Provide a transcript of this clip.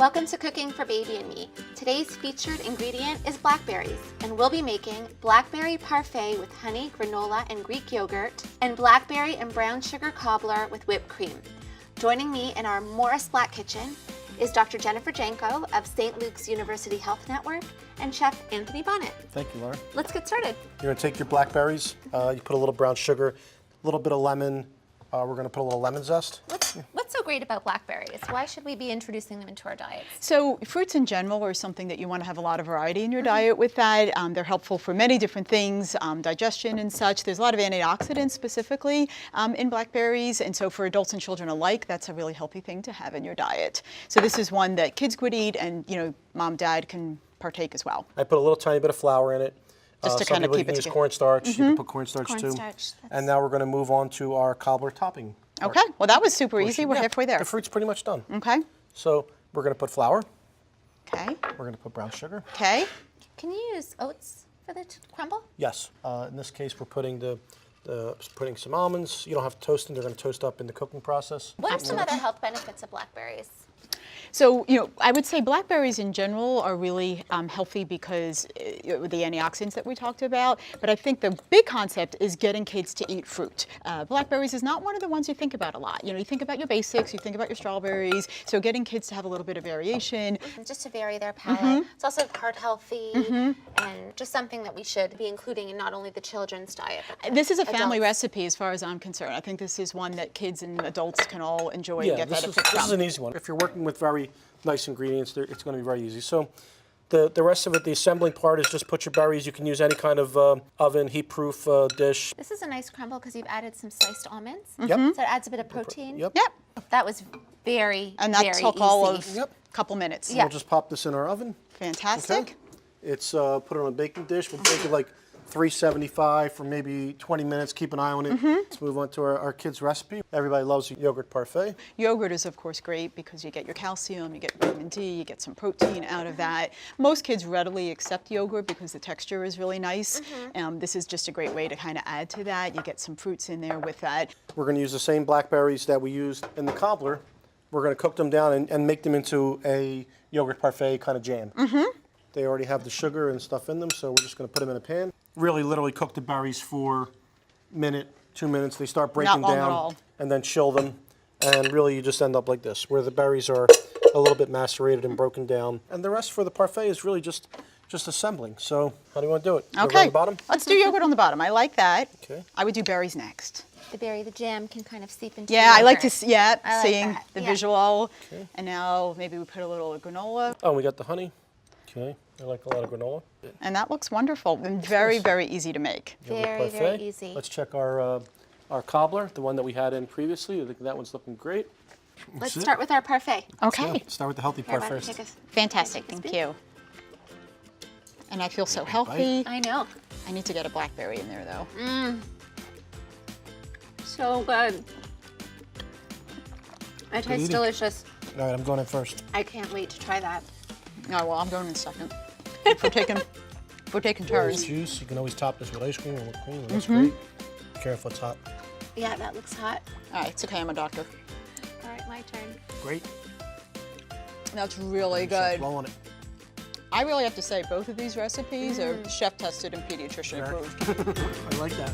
Welcome to Cooking for Baby and Me. Today's featured ingredient is blackberries, and we'll be making blackberry parfait with honey, granola, and Greek yogurt, and blackberry and brown sugar cobbler with whipped cream. Joining me in our Morris Black Kitchen is Dr. Jennifer Janco of St. Luke's University Health Network and Chef Anthony Bonett. Thank you, Laura. Let's get started. You're going to take your blackberries, you put a little brown sugar, a little bit of lemon. We're going to put a little lemon zest. What's so great about blackberries? Why should we be introducing them into our diets? So fruits in general are something that you want to have a lot of variety in your diet with that. They're helpful for many different things, digestion and such. There's a lot of antioxidants specifically in blackberries, and so for adults and children alike, that's a really healthy thing to have in your diet. So this is one that kids could eat, and mom, dad can partake as well. I put a little tiny bit of flour in it. Just to kind of keep it together. Cornstarch. You can put cornstarch too. Cornstarch. And now we're going to move on to our cobbler topping. Okay, well that was super easy. We're halfway there. The fruit's pretty much done. Okay. So we're going to put flour. Okay. We're going to put brown sugar. Okay. Can you use oats for the crumble? Yes. In this case, we're putting putting some almonds. You don't have to toast them. They're going to toast up in the cooking process. What are some other health benefits of blackberries? So, I would say blackberries in general are really healthy because the antioxidants that we talked about, but I think the big concept is getting kids to eat fruit. Blackberries is not one of the ones you think about a lot. You think about your basics, you think about your strawberries, so getting kids to have a little bit of variation. Just to vary their palate. It's also heart healthy and just something that we should be including in not only the children's diet, but this is a family adults. recipe as far as I'm concerned. I think this is one that kids and adults can all enjoy Yeah, and get that this effect is from. an easy one. If you're working with very nice ingredients, it's going to be very easy. So the rest of it, the assembling part is just put your berries. You can use any kind of oven, heat-proof dish. This is a nice crumble because you've added some sliced almonds. Yep. So it adds a bit of protein. Yep. Yep, That was very, and that very took easy. all of Yep. a couple minutes. Yeah. We'll just pop this in our oven. Fantastic. Okay. It's put it on a baking dish. We'll bake it like 375 for maybe 20 minutes. Keep an eye on it. Let's move on to our kids' recipe. Everybody loves yogurt parfait. Yogurt is, of course, great because you get your calcium, you get vitamin D, you get some protein out of that. Most kids readily accept yogurt because the texture is really nice. This is just a great way to kind of add to that. You get some fruits in there with that. We're going to use the same blackberries that we used in the cobbler. We're going to cook them down and make them into a yogurt parfait kind of jam. They already have the sugar and stuff in them, so we're just going to put them in a pan. Really, literally cook the berries for a minute, 2 minutes. They start breaking Not long at down, all. and then chill them. And really, you just end up like this, where the berries are a little bit macerated and broken down. And the rest for the parfait is really just assembling. So how do you want to do it? Yogurt Okay, on the bottom? let's do yogurt on the bottom. I like that. Okay. I would do berries next. The jam can kind of seep into Yeah, the I like to yogurt. see, yeah, I like seeing that, the yeah. visual. Okay. And now maybe we put a little granola. Oh, we got the honey. Okay, I like a lot of granola. And that looks wonderful and very, very easy to make. Yogurt Very, parfait. very easy. Let's check our cobbler, the one that we had in previously. I think that one's looking great. Let's That's it. start with our parfait. Okay, Yeah, start with the healthy Here, part why don't you first. take a- fantastic, thank you. And I feel so healthy. I know. I need to get a blackberry in there though. So good. It tastes eating. delicious. All right, I'm going in first. I can't wait to try that. Oh, well, I'm going in second. If we're taking There's turns. juice. You can always top this with ice cream or whipped cream. That's great. Careful, it's hot. Yeah, that looks hot. All right, it's okay, I'm a doctor. All right, my turn. Great. That's really Start good. Blow on it. I really have to say, both of these recipes are chef tested and pediatrician approved. I like that.